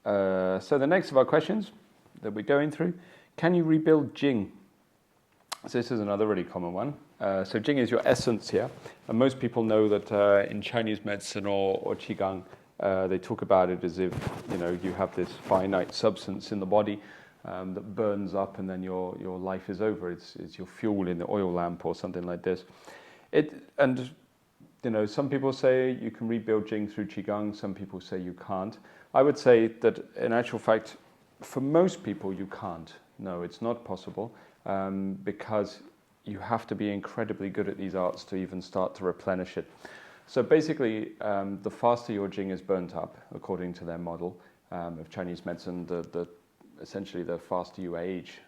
So the next of our questions that we're going through, can you rebuild Jing? So this is another really common one. So Jing is your essence here. And most people know that in Chinese medicine or Qigong, they talk about it as if, you have this finite substance in the body that burns up and then your life is over. It's your fuel in the oil lamp or something like this. Some people say you can rebuild Jing through Qigong. Some people say you can't. I would say that in actual fact, for most people you can't. No, it's not possible because you have to be incredibly good at these arts to even start to replenish it. So basically, the faster your Jing is burnt up, according to their model of Chinese medicine, essentially the faster you age,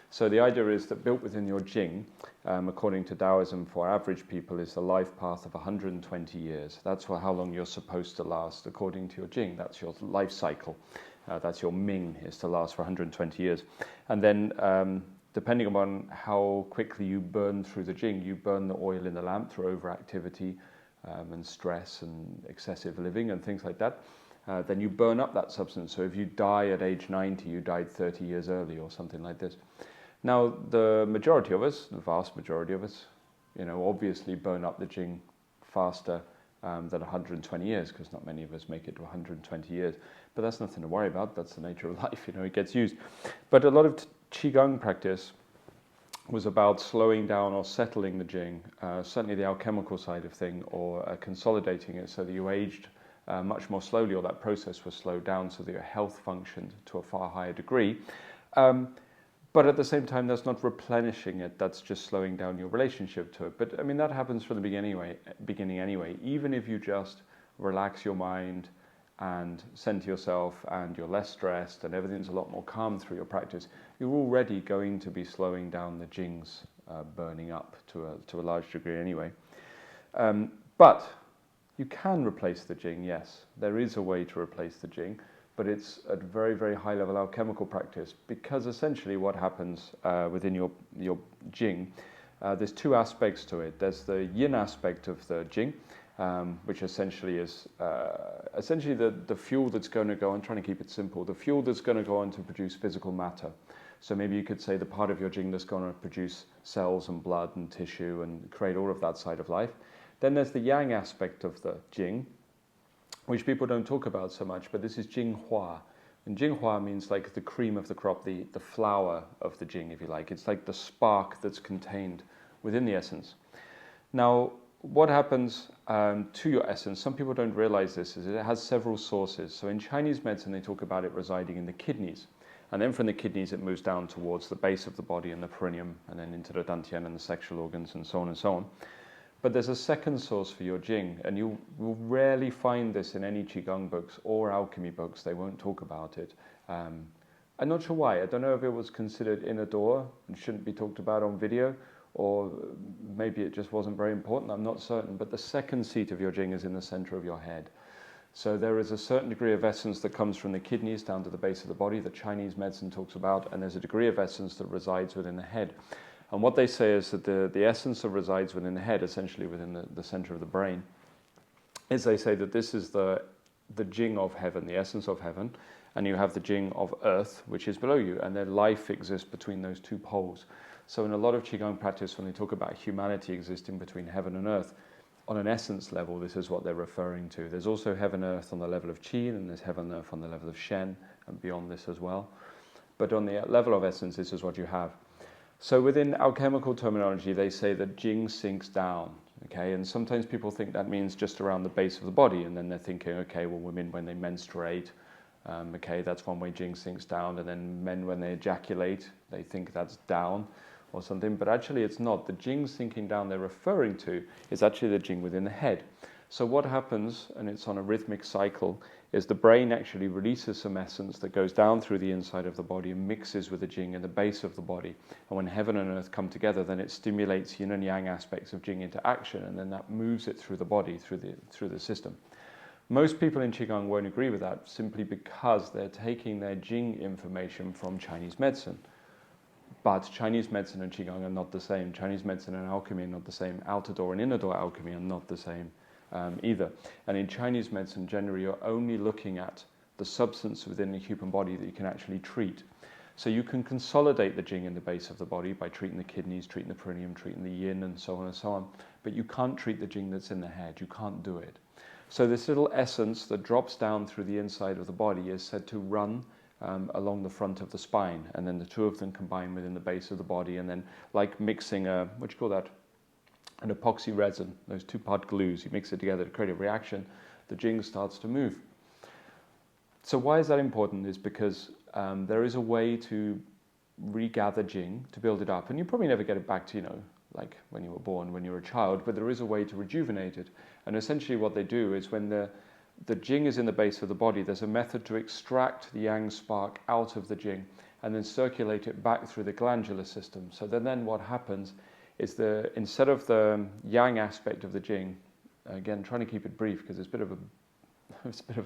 So the idea is that built within your Jing, according to Taoism, for average people, is the life path of 120 years. That's how long you're supposed to last, according to your Jing. That's your life cycle. That's your Ming, is to last for 120 years. And then, depending upon how quickly you burn through the Jing, you burn the oil in the lamp through overactivity and stress and excessive living and things like that. Then you burn up that substance. So if you die at age 90, you died 30 years early or something like this. Now, the majority of us, the vast majority of us, obviously burn up the Jing faster than 120 years, because not many of us make it to 120 years. But that's nothing to worry about. That's the nature of life, it gets used. But a lot of Qigong practice was about slowing down or settling the Jing, certainly the alchemical side of thing, or consolidating it so that you aged much more slowly, or that process was slowed down so that your health functioned to a far higher degree. But at the same time, that's not replenishing it, that's just slowing down your relationship to it. But I mean, that happens from the beginning anyway. Even if you just relax your mind and center yourself and you're less stressed and everything's a lot more calm through your practice, you're already going to be slowing down the Jing's burning up to a large degree anyway. But you can replace the Jing, yes. There is a way to replace the Jing, but it's at very, very high level alchemical practice, because essentially what happens within your Jing, there's two aspects to it. There's the yin aspect of the Jing, which essentially is the fuel that's going to go on, trying to keep it simple, the fuel that's going to go on to produce physical matter. So maybe you could say the part of your Jing that's going to produce cells and blood and tissue and create all of that side of life. Then there's the yang aspect of the Jing, which people don't talk about so much, but this is Jinghua. And Jinghua means like the cream of the crop, the flower of the Jing, if you like. It's like the spark that's contained within the essence. Now, what happens to your essence, some people don't realize this, is it has several sources. So in Chinese medicine, they talk about it residing in the kidneys. And then from the kidneys, it moves down towards the base of the body and the perineum, and then into the Dan Tien and the sexual organs, and so on and so on. But there's a second source for your Jing, and you will rarely find this in any Qigong books or alchemy books. They won't talk about it. I'm not sure why. I don't know if it was considered inner door and shouldn't be talked about on video, or maybe it just wasn't very important. I'm not certain. But the second seat of your Jing is in the center of your head. So there is a certain degree of essence that comes from the kidneys down to the base of the body that Chinese medicine talks about, and there's a degree of essence that resides within the head. And what they say is that the essence that resides within the head, essentially within the center of the brain, is they say that this is the Jing of heaven, the essence of heaven, and you have the Jing of earth, which is below you, and then life exists between those two poles. So in a lot of Qigong practice, when they talk about humanity existing between heaven and earth, on an essence level, this is what they're referring to. There's also heaven and earth on the level of Qi, and there's heaven and earth on the level of Shen, and beyond this as well. But on the level of essence, this is what you have. So within alchemical terminology, they say that Jing sinks down, okay? And sometimes people think that means just around the base of the body, and then they're thinking, okay, well, women, when they menstruate, okay, that's one way Jing sinks down, and then men, when they ejaculate, they think that's down or something, but actually it's not. The Jing sinking down they're referring to is actually the Jing within the head. So what happens, and it's on a rhythmic cycle, is the brain actually releases some essence that goes down through the inside of the body and mixes with the Jing in the base of the body. And when heaven and earth come together, then it stimulates yin and yang aspects of Jing into action, and then that moves it through the body, through the system. Most people in Qigong won't agree with that, simply because they're taking their Jing information from Chinese medicine. But Chinese medicine and Qigong are not the same. Chinese medicine and alchemy are not the same. Outer door and inner door alchemy are not the same either. And in Chinese medicine, generally, you're only looking at the substance within the human body that you can actually treat. So you can consolidate the Jing in the base of the body by treating the kidneys, treating the perineum, treating the yin, and so on and so on. But you can't treat the Jing that's in the head. You can't do it. So this little essence that drops down through the inside of the body is said to run along the front of the spine, and then the two of them combine within the base of the body, and then like mixing a, what do you call that? An epoxy resin, those two-part glues, you mix it together to create a reaction, the Jing starts to move. So why is that important? Is because there is a way to regather Jing, to build it up, and you probably never get it back to, like when you were born, when you were a child, but there is a way to rejuvenate it. And essentially what they do is when the Jing is in the base of the body, there's a method to extract the yang spark out of the Jing and then circulate it back through the glandular system. So then what happens is instead of the yang aspect of the Jing, again, trying to keep it brief because it's a bit of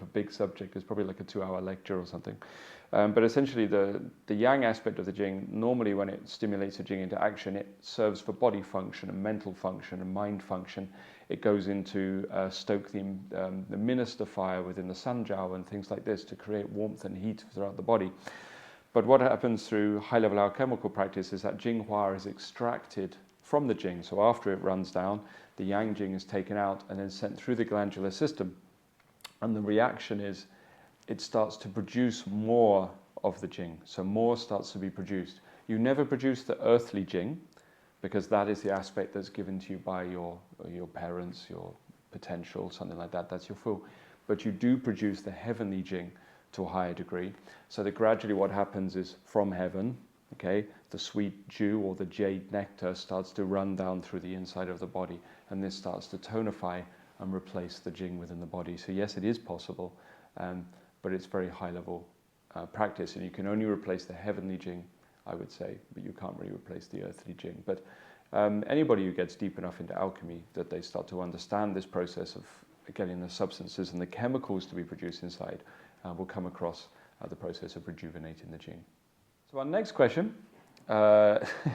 a big subject. It's probably like a 2-hour lecture or something. But essentially the yang aspect of the Jing, normally when it stimulates the Jing into action, it serves for body function and mental function and mind function. It goes into stoke the minister fire within the Sanjiao and things like this to create warmth and heat throughout the body. But what happens through high-level alchemical practice is that Jing Hua is extracted from the Jing. So after it runs down, the Yang Jing is taken out and then sent through the glandular system. And the reaction is it starts to produce more of the Jing. So more starts to be produced. You never produce the earthly Jing because that is the aspect that's given to you by your parents, your potential, something like that. That's your full. But you do produce the heavenly Jing to a higher degree. So that gradually what happens is from heaven, okay, the sweet dew or the jade nectar starts to run down through the inside of the body, and this starts to tonify and replace the Jing within the body. So yes, it is possible, but it's very high level practice, and you can only replace the heavenly Jing, I would say, but you can't really replace the earthly Jing. But anybody who gets deep enough into alchemy that they start to understand this process of getting the substances and the chemicals to be produced inside will come across the process of rejuvenating the Jing. So our next question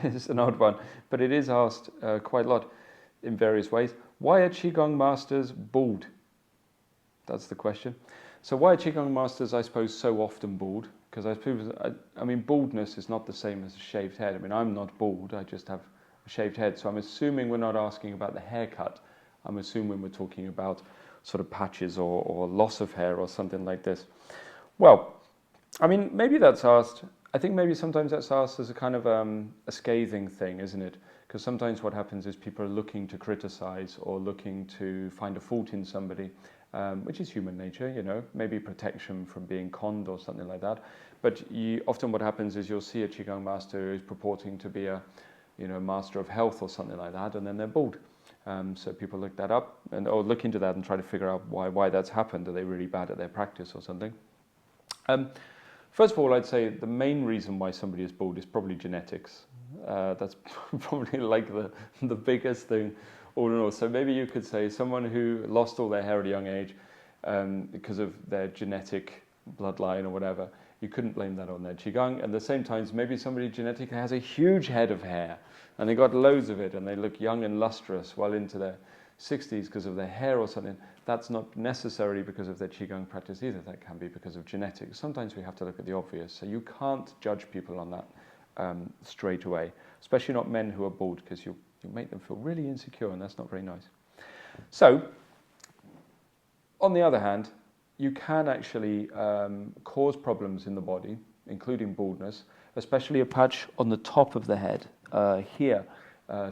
is an odd one, but it is asked quite a lot in various ways. Why are Qigong masters bald? That's the question. So why are Qigong masters, I suppose, so often bald? Because I mean, baldness is not the same as a shaved head. I mean, I'm not bald, I just have a shaved head. So I'm assuming we're not asking about the haircut. I'm assuming we're talking about sort of patches or loss of hair or something like this. Well, I mean, maybe that's asked. I think maybe sometimes that's asked as a kind of a scathing thing, isn't it? Because sometimes what happens is people are looking to criticize or looking to find a fault in somebody, which is human nature, maybe protection from being conned or something like that. But often what happens is you'll see a Qigong master who's purporting to be a master of health or something like that, and then they're bald. So people look that up or look into that and try to figure out why that's happened. Are they really bad at their practice or something? First of all, I'd say the main reason why somebody is bald is probably genetics. That's probably like the biggest thing all in all. So maybe you could say someone who lost all their hair at a young age because of their genetic bloodline or whatever, you couldn't blame that on their Qigong. And at the same time, maybe somebody genetically has a huge head of hair and they got loads of it and they look young and lustrous well into their 60s because of their hair or something. That's not necessarily because of their Qigong practice either. That can be because of genetics. Sometimes we have to look at the obvious. So you can't judge people on that straight away, especially not men who are bald, because you make them feel really insecure, and that's not very nice. So, on the other hand, you can actually cause problems in the body, including baldness, especially a patch on the top of the head here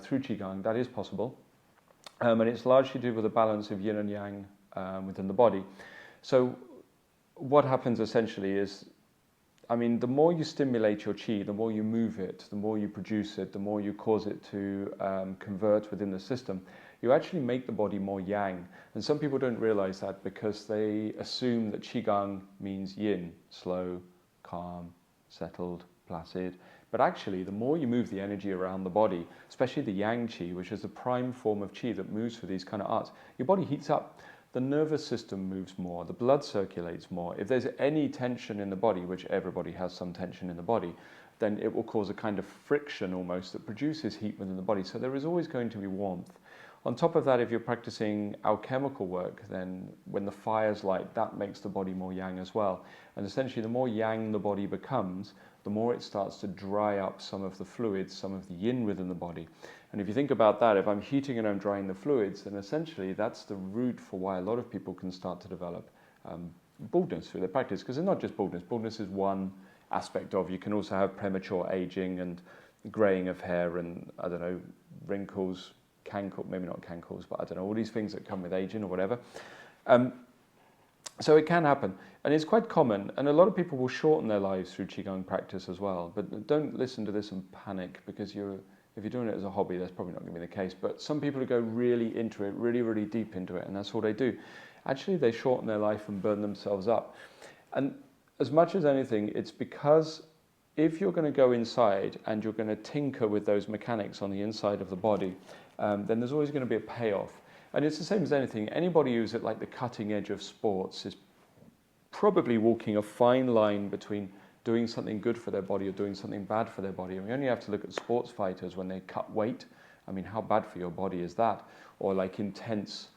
through Qigong. That is possible. And it's largely to do with the balance of yin and yang within the body. So what happens essentially is, I mean, the more you stimulate your qi, the more you move it, the more you produce it, the more you cause it to convert within the system, you actually make the body more yang. And some people don't realize that because they assume that Qigong means yin, slow, calm, settled, placid. But actually, the more you move the energy around the body, especially the yang qi, which is the prime form of qi that moves for these kind of arts, your body heats up. The nervous system moves more, the blood circulates more. If there's any tension in the body, which everybody has some tension in the body, then it will cause a kind of friction almost that produces heat within the body. So there is always going to be warmth. On top of that, if you're practicing alchemical work, then when the fire's light, that makes the body more yang as well. And essentially, the more yang the body becomes, the more it starts to dry up some of the fluids, some of the yin within the body. And if you think about that, if I'm heating and I'm drying the fluids, then essentially that's the root for why a lot of people can start to develop baldness through their practice. Because it's not just baldness. Baldness is one aspect of. You can also have premature aging and greying of hair and, I don't know, wrinkles, maybe not cankles, but I don't know, all these things that come with aging or whatever. So it can happen, and it's quite common, and a lot of people will shorten their lives through Qigong practice as well. But don't listen to this and panic, because if you're doing it as a hobby, that's probably not going to be the case. But some people who go really into it, really, really deep into it, and that's all they do, actually they shorten their life and burn themselves up. And as much as anything, it's because if you're going to go inside and you're going to tinker with those mechanics on the inside of the body, then there's always going to be a payoff. And it's the same as anything. Anybody who's at like the cutting edge of sports is probably walking a fine line between doing something good for their body or doing something bad for their body. And we only have to look at sports fighters when they cut weight. I mean, how bad for your body is that? Or like intense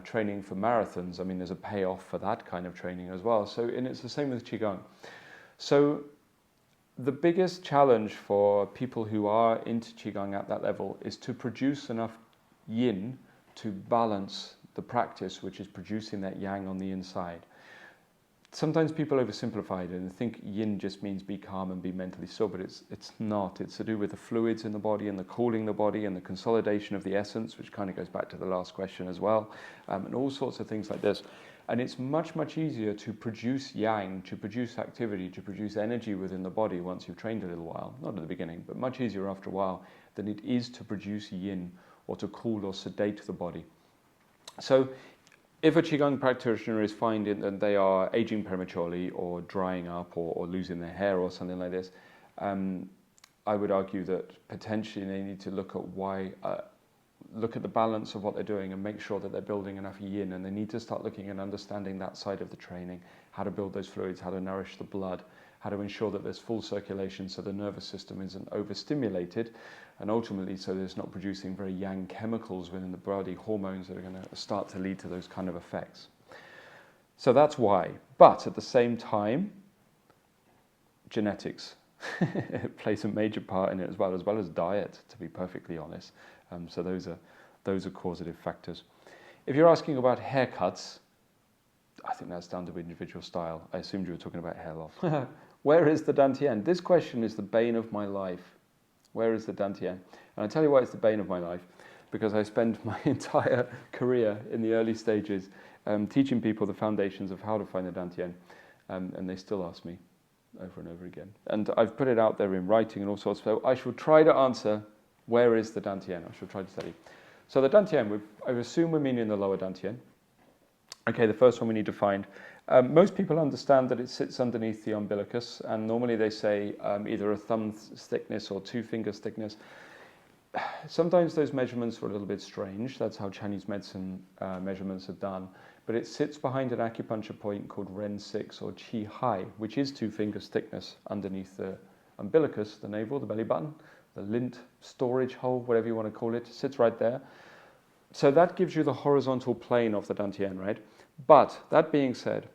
training for marathons. I mean, there's a payoff for that kind of training as well. So, and it's the same with Qigong. So the biggest challenge for people who are into Qigong at that level is to produce enough yin to balance the practice, which is producing that yang on the inside. Sometimes people oversimplify it and think yin just means be calm and be mentally still, but it's not. It's to do with the fluids in the body and the cooling the body and the consolidation of the essence, which kind of goes back to the last question as well, and all sorts of things like this. And it's much, much easier to produce yang, to produce activity, to produce energy within the body once you've trained a little while, not at the beginning, but much easier after a while, than it is to produce yin or to cool or sedate the body. So if a Qigong practitioner is finding that they are aging prematurely or drying up or losing their hair or something like this, I would argue that potentially they need to look at the balance of what they're doing and make sure that they're building enough yin, and they need to start looking and understanding that side of the training, how to build those fluids, how to nourish the blood, how to ensure that there's full circulation so the nervous system isn't overstimulated, and ultimately so there's not producing very yang chemicals within the body, hormones that are going to start to lead to those kind of effects. So that's why. But at the same time, genetics plays a major part in it as well as diet, to be perfectly honest. So those are causative factors. If you're asking about haircuts, I think that's down to individual style. I assumed you were talking about hair loss. Where is the Dan Tien? This question is the bane of my life. Where is the Dan Tien? And I'll tell you why it's the bane of my life. Because I spent my entire career in the early stages teaching people the foundations of how to find the Dan Tien. And they still ask me over and over again. And I've put it out there in writing and all sorts. So I shall try to answer, where is the Dan Tien? I shall try to study. So the Dan Tien, I assume we're meaning the lower Dan Tien. Okay, the first one we need to find. Most people understand that it sits underneath the umbilicus, and normally they say either a thumb thickness or 2 fingers thickness. Sometimes those measurements are a little bit strange. That's how Chinese medicine measurements are done. But it sits behind an acupuncture point called Ren 6 or Qi Hai, which is 2 fingers thickness underneath the umbilicus, the navel, the belly button, the lint storage hole, whatever you want to call it. It sits right there. So that gives you the horizontal plane of the Dan Tien, right? But that being said,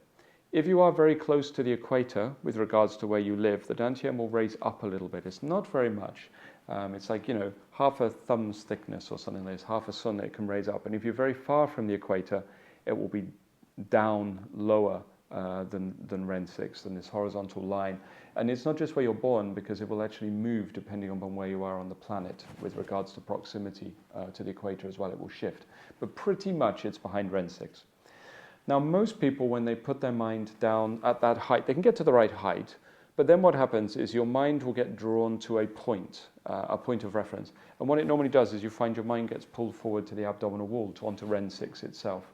if you are very close to the equator with regards to where you live, the Dan Tien will raise up a little bit. It's not very much. It's like, half a thumb's thickness or something like this, half a sun that it can raise up. And if you're very far from the equator, it will be down lower than Ren 6, than this horizontal line. And it's not just where you're born, because it will actually move depending on where you are on the planet with regards to proximity to the equator as well. It will shift. But pretty much it's behind Ren 6. Now, most people, when they put their mind down at that height, they can get to the right height, but then what happens is your mind will get drawn to a point of reference. And what it normally does is you find your mind gets pulled forward to the abdominal wall, onto Ren 6 itself.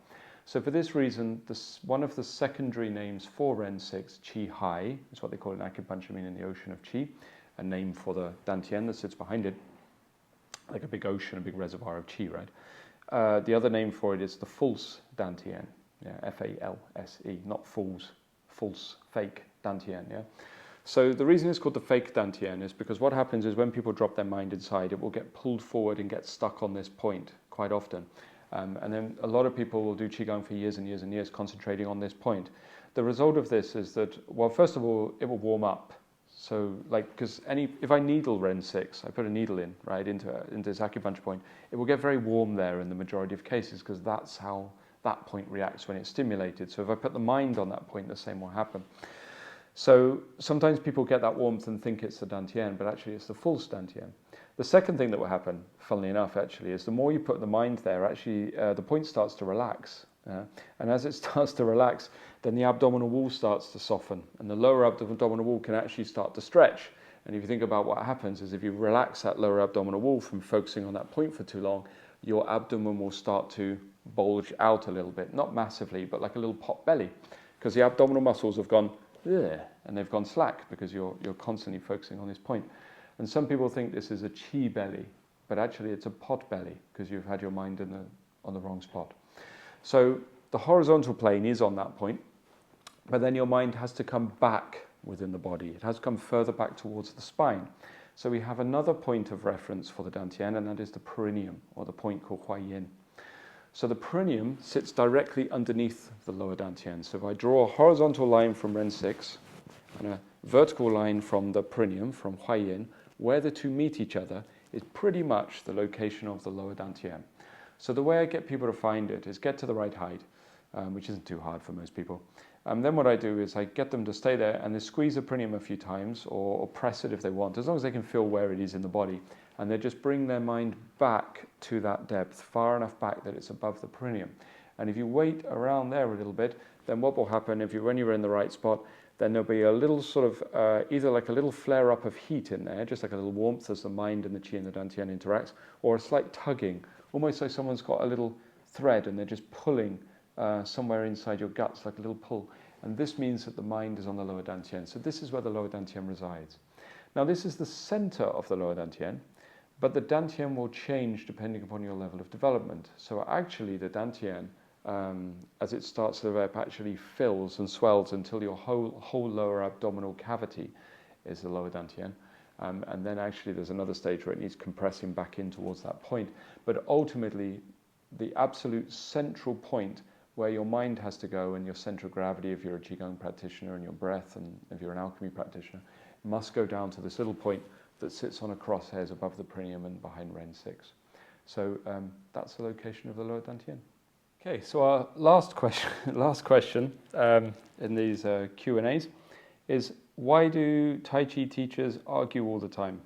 So for this reason, one of the secondary names for Ren 6, Qi Hai, is what they call it in acupuncture, meaning the ocean of Qi, a name for the Dan Tien that sits behind it, like a big ocean, a big reservoir of Qi, right? The other name for it is the false Dan Tien. Yeah, F-A-L-S-E, not false, fake Dan Tien, yeah? So the reason it's called the fake Dan Tien is because what happens is when people drop their mind inside, it will get pulled forward and get stuck on this point quite often. And then a lot of people will do Qigong for years and years and years, concentrating on this point. The result of this is that, well, first of all, it will warm up. So, like, because if I needle Ren 6, I put a needle in, right, into this acupuncture point, it will get very warm there in the majority of cases, because that's how that point reacts when it's stimulated. So if I put the mind on that point, the same will happen. So sometimes people get that warmth and think it's the Dan Tien, but actually it's the false Dan Tien. The second thing that will happen, funnily enough, actually, is the more you put the mind there, actually the point starts to relax. And as it starts to relax, then the abdominal wall starts to soften, and the lower abdominal wall can actually start to stretch. And if you think about what happens is if you relax that lower abdominal wall from focusing on that point for too long, your abdomen will start to bulge out a little bit, not massively, but like a little pot belly, because the abdominal muscles have gone, ugh, and they've gone slack because you're constantly focusing on this point. And some people think this is a chi belly, but actually it's a pot belly because you've had your mind on the wrong spot. So the horizontal plane is on that point, but then your mind has to come back within the body. It has to come further back towards the spine. So we have another point of reference for the Dan Tien, and that is the perineum, or the point called Huai Yin. So the perineum sits directly underneath the lower Dan Tien. So if I draw a horizontal line from Ren 6 and a vertical line from the perineum, from Huai Yin, where the two meet each other is pretty much the location of the lower Dan Tien. So the way I get people to find it is get to the right height, which isn't too hard for most people. Then what I do is I get them to stay there and they squeeze the perineum a few times or press it if they want, as long as they can feel where it is in the body. And they just bring their mind back to that depth, far enough back that it's above the perineum. And if you wait around there a little bit, then what will happen when you're in the right spot, then there'll be a little sort of, either like a little flare up of heat in there, just like a little warmth as the mind and the Qi and the Dan Tien interacts, or a slight tugging, almost like someone's got a little thread and they're just pulling somewhere inside your guts, like a little pull. And this means that the mind is on the lower Dan Tien. So this is where the lower Dan Tien resides. Now this is the center of the lower Dan Tien, but the Dan Tien will change depending upon your level of development. So actually the Dan Tien, as it starts to develop, actually fills and swells until your whole lower abdominal cavity is the lower Dan Tien. And then actually there's another stage where it needs compressing back in towards that point. But ultimately, the absolute central point where your mind has to go and your center of gravity, if you're a Qigong practitioner, and your breath, and if you're an alchemy practitioner, must go down to this little point that sits on a crosshairs above the perineum and behind Ren 6. So that's the location of the lower Dan Tien. Okay, so our last question in these Q&As is, why do Tai Chi teachers argue all the time?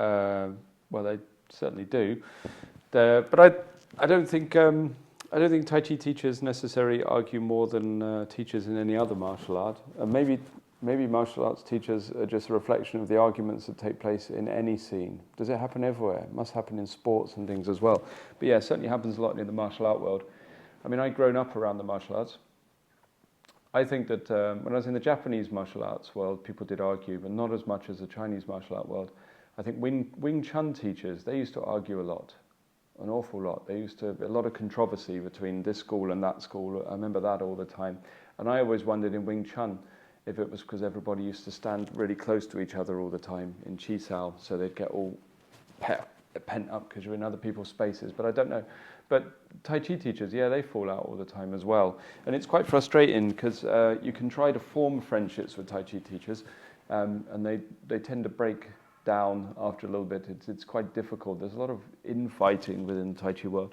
Well, they certainly do, but I don't think Tai Chi teachers necessarily argue more than teachers in any other martial art. Maybe martial arts teachers are just a reflection of the arguments that take place in any scene. Does it happen everywhere? It must happen in sports and things as well. But yeah, it certainly happens a lot in the martial art world. I mean, I've grown up around the martial arts. I think that when I was in the Japanese martial arts world, people did argue, but not as much as the Chinese martial art world. I think Wing Chun teachers, they used to argue a lot, an awful lot. There used to be a lot of controversy between this school and that school. I remember that all the time. And I always wondered in Wing Chun if it was because everybody used to stand really close to each other all the time in Chi Sao, so they'd get all pent up because you're in other people's spaces, but I don't know. But Tai Chi teachers, yeah, they fall out all the time as well. And it's quite frustrating because you can try to form friendships with Tai Chi teachers and they tend to break down after a little bit. It's quite difficult. There's a lot of infighting within the Tai Chi world.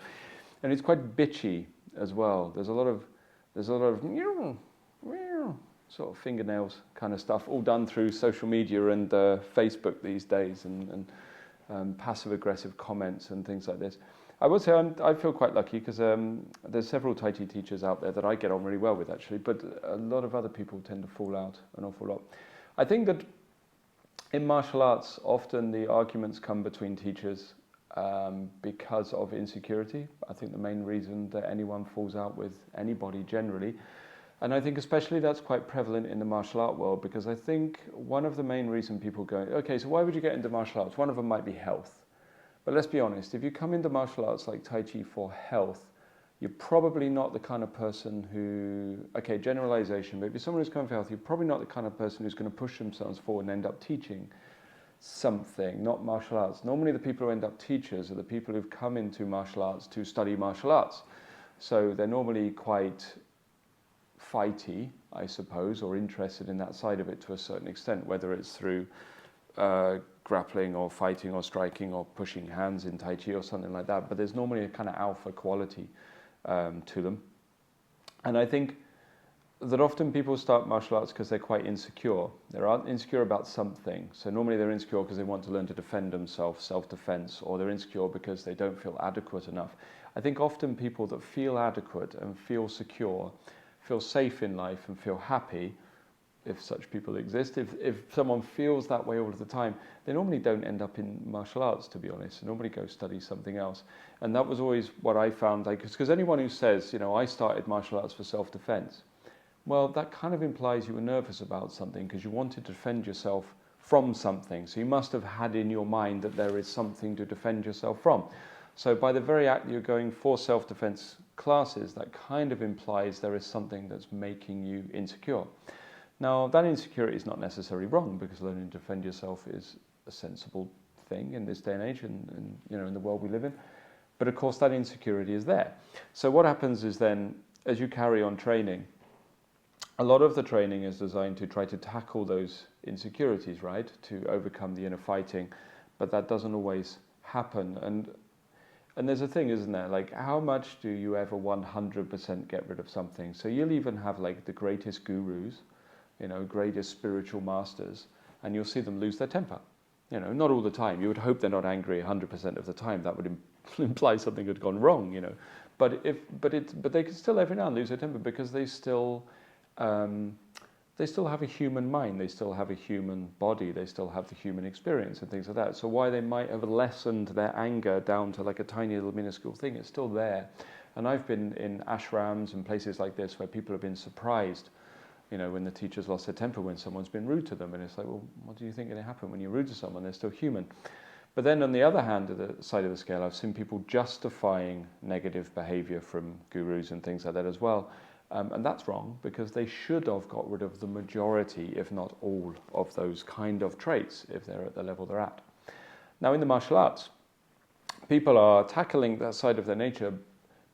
And it's quite bitchy as well. There's a lot of sort of fingernails kind of stuff, all done through social media and Facebook these days, and passive-aggressive comments and things like this. I would say I feel quite lucky because there's several Tai Chi teachers out there that I get on really well with, actually, but a lot of other people tend to fall out an awful lot. I think that in martial arts, often the arguments come between teachers because of insecurity. I think the main reason that anyone falls out with anybody generally. And I think especially that's quite prevalent in the martial art world, because I think one of the main reasons people go, okay, so why would you get into martial arts? One of them might be health. But let's be honest, if you come into martial arts like Tai Chi for health, you're probably not the kind of person who, okay, generalization, but if you're someone who's coming for health, you're probably not the kind of person who's going to push themselves forward and end up teaching. something, not martial arts. Normally the people who end up teachers are the people who've come into martial arts to study martial arts. So they're normally quite fighty, I suppose, or interested in that side of it to a certain extent, whether it's through grappling or fighting or striking or pushing hands in Tai Chi or something like that. But there's normally a kind of alpha quality to them. And I think that often people start martial arts because they're quite insecure. They're insecure about something. So normally they're insecure because they want to learn to defend themselves, self-defense, or they're insecure because they don't feel adequate enough. I think often people that feel adequate and feel secure, feel safe in life and feel happy, if such people exist, if someone feels that way all of the time, they normally don't end up in martial arts, to be honest. They normally go study something else. And that was always what I found, like, because anyone who says, you know, I started martial arts for self-defense, well, that kind of implies you were nervous about something because you wanted to defend yourself from something. So you must have had in your mind that there is something to defend yourself from. So by the very act that you're going for self-defense classes, that kind of implies there is something that's making you insecure. Now, that insecurity is not necessarily wrong, because learning to defend yourself is a sensible thing in this day and age, and you know, in the world we live in. But of course, that insecurity is there. So what happens is then, as you carry on training, a lot of the training is designed to try to tackle those insecurities, right? To overcome the inner fighting, but that doesn't always happen. And there's a thing, isn't there? Like, how much do you ever 100% get rid of something? So you'll even have like the greatest gurus, you know, greatest spiritual masters, and you'll see them lose their temper. You know, not all the time. You would hope they're not angry 100% of the time. That would imply something had gone wrong, you know. But they can still every now and then lose their temper, because they still have a human mind, they still have a human body, they still have the human experience and things like that. So why they might have lessened their anger down to like a tiny little minuscule thing, it's still there. And I've been in ashrams and places like this where people have been surprised, you know, when the teacher's lost their temper, when someone's been rude to them. And it's like, well, what do you think is going to happen when you're rude to someone? They're still human. But then on the other hand, of the side of the scale, I've seen people justifying negative behavior from gurus and things like that as well. And that's wrong, because they should have got rid of the majority, if not all, of those kind of traits if they're at the level they're at. Now, in the martial arts, people are tackling that side of their nature,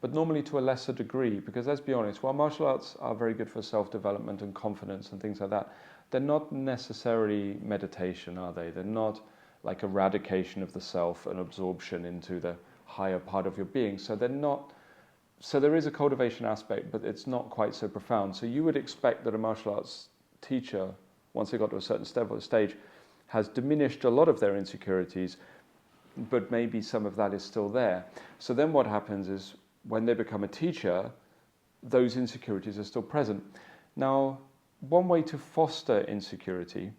but normally to a lesser degree, because let's be honest, while martial arts are very good for self-development and confidence and things like that, they're not necessarily meditation, are they? They're not like eradication of the self and absorption into the higher part of your being. So they're not. So there is a cultivation aspect, but it's not quite so profound. So you would expect that a martial arts teacher, once they got to a certain stage, has diminished a lot of their insecurities, but maybe some of that is still there. So then what happens is, when they become a teacher, those insecurities are still present. Now, one way to foster insecurity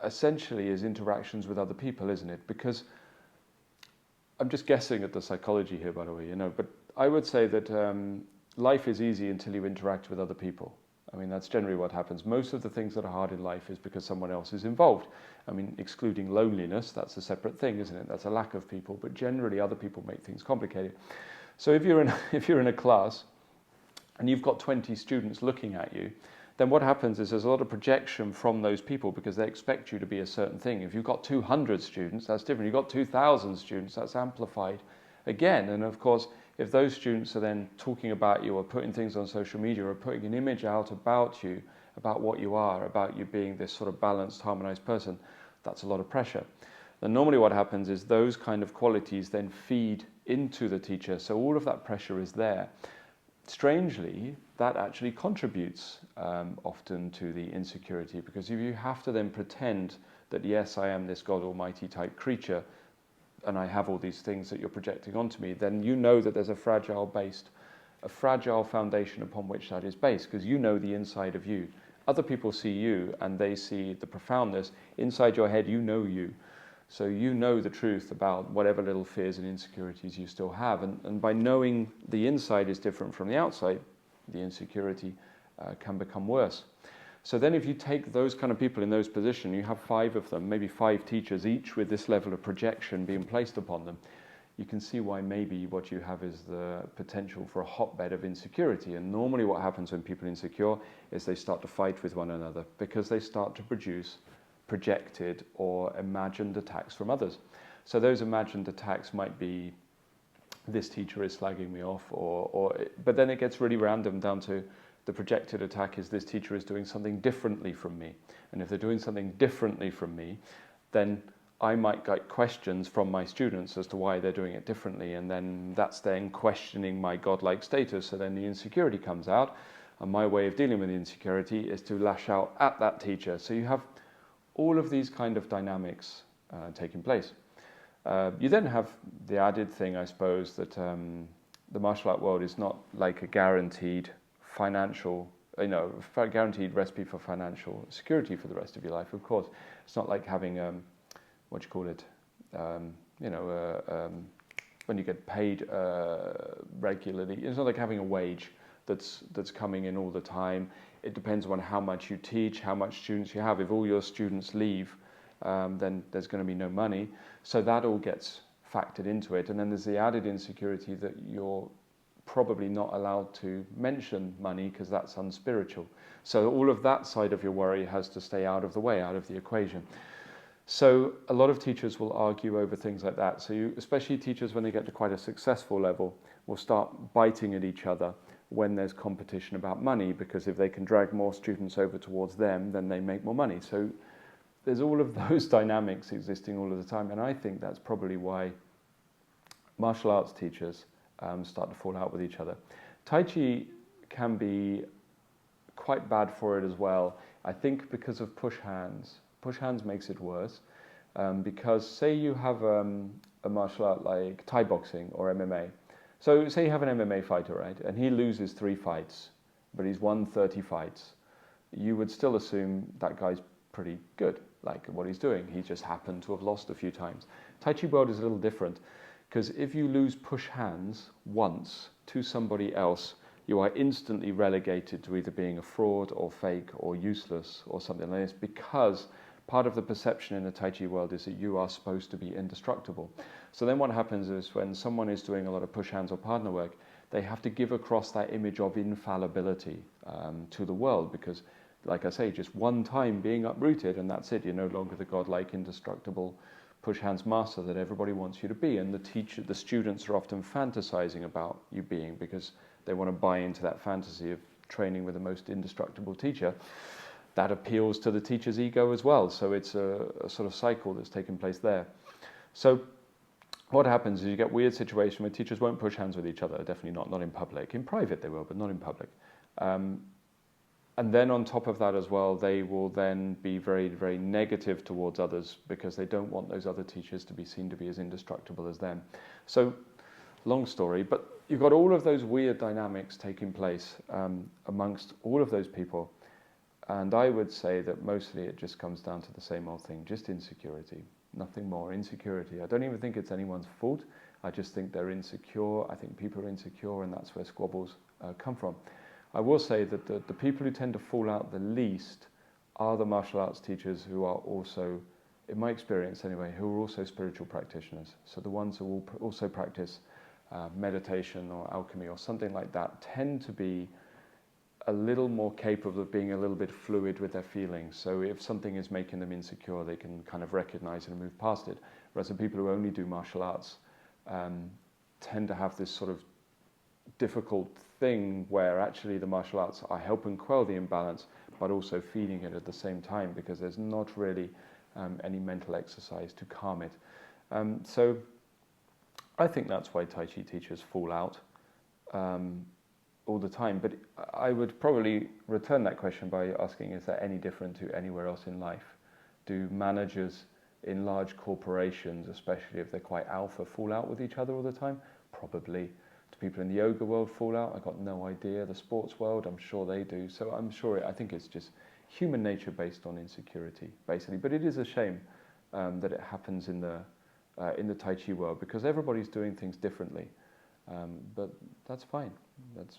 essentially is interactions with other people, isn't it? Because I'm just guessing at the psychology here, by the way, you know, but I would say that life is easy until you interact with other people. I mean, that's generally what happens. Most of the things that are hard in life is because someone else is involved. I mean, excluding loneliness, that's a separate thing, isn't it? That's a lack of people, but generally other people make things complicated. So if you're in a class and you've got 20 students looking at you, then what happens is there's a lot of projection from those people, because they expect you to be a certain thing. If you've got 200 students, that's different. You've got 2,000 students, that's amplified again. And of course, if those students are then talking about you or putting things on social media or putting an image out about you, about what you are, about you being this sort of balanced, harmonized person, that's a lot of pressure. And normally what happens is those kind of qualities then feed into the teacher. So all of that pressure is there. Strangely, that actually contributes often to the insecurity, because if you have to then pretend that, yes, I am this God Almighty type creature and I have all these things that you're projecting onto me, then you know that there's a fragile foundation upon which that is based, because you know the inside of you. Other people see you and they see the profoundness. Inside your head, you know you. So you know the truth about whatever little fears and insecurities you still have. And by knowing the inside is different from the outside, the insecurity can become worse. So then if you take those kind of people in those positions, you have 5 of them, maybe 5 teachers, each with this level of projection being placed upon them, you can see why maybe what you have is the potential for a hotbed of insecurity. And normally what happens when people are insecure is they start to fight with one another, because they start to produce projected or imagined attacks from others. So those imagined attacks might be, this teacher is slagging me off, but then it gets really random down to the projected attack is this teacher is doing something differently from me. And if they're doing something differently from me, then I might get questions from my students as to why they're doing it differently, and then that's then questioning my godlike status. So then the insecurity comes out, and my way of dealing with the insecurity is to lash out at that teacher. So you have all of these kind of dynamics taking place. You then have the added thing, I suppose, that the martial art world is not like a guaranteed financial, guaranteed recipe for financial security for the rest of your life. Of course, it's not like having when you get paid regularly. It's not like having a wage that's coming in all the time. It depends on how much you teach, how much students you have. If all your students leave, then there's going to be no money. So that all gets factored into it. And then there's the added insecurity that you're probably not allowed to mention money because that's unspiritual. So all of that side of your worry has to stay out of the way, out of the equation. So a lot of teachers will argue over things like that. So especially teachers, when they get to quite a successful level, will start biting at each other when there's competition about money, because if they can drag more students over towards them, then they make more money. So there's all of those dynamics existing all of the time. And I think that's probably why martial arts teachers start to fall out with each other. Tai Chi can be quite bad for it as well. I think because of push hands. Push hands makes it worse because say you have a martial art like Thai boxing or MMA. So say you have an MMA fighter, right? And he loses 3 fights, but he's won 30 fights. You would still assume that guy's pretty good, like what he's doing. He just happened to have lost a few times. Tai Chi world is a little different because if you lose push hands once to somebody else, you are instantly relegated to either being a fraud or fake or useless or something like this, because part of the perception in the Tai Chi world is that you are supposed to be indestructible. So then what happens is when someone is doing a lot of push hands or partner work, they have to give across that image of infallibility to the world, because, like I say, just one time being uprooted and that's it. You're no longer the godlike, indestructible push hands master that everybody wants you to be. And the students are often fantasizing about you being, because they want to buy into that fantasy of training with the most indestructible teacher. That appeals to the teacher's ego as well. So it's a sort of cycle that's taken place there. So what happens is you get weird situations where teachers won't push hands with each other, definitely not in public. In private they will, but not in public. And then on top of that as well, they will then be very, very negative towards others because they don't want those other teachers to be seen to be as indestructible as them. So, long story, but you've got all of those weird dynamics taking place amongst all of those people. And I would say that mostly it just comes down to the same old thing, just insecurity, nothing more, insecurity. I don't even think it's anyone's fault. I just think they're insecure. I think people are insecure, and that's where squabbles come from. I will say that the people who tend to fall out the least are the martial arts teachers who are also, in my experience anyway, who are also spiritual practitioners. So the ones who will also practice meditation or alchemy or something like that tend to be a little more capable of being a little bit fluid with their feelings. So if something is making them insecure, they can kind of recognize it and move past it. Whereas the people who only do martial arts tend to have this sort of difficult thing where actually the martial arts are helping quell the imbalance, but also feeding it at the same time, because there's not really any mental exercise to calm it. So I think that's why Tai Chi teachers fall out all the time. But I would probably return that question by asking, is that any different to anywhere else in life? Do managers in large corporations, especially if they're quite alpha, fall out with each other all the time? Probably. Do people in the yoga world fall out? I've got no idea. The sports world, I'm sure they do. So I think it's just human nature based on insecurity, basically. But it is a shame that it happens in the Tai Chi world, because everybody's doing things differently. But that's fine. That's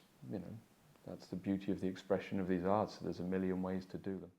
the beauty of the expression of these arts. There's a million ways to do them.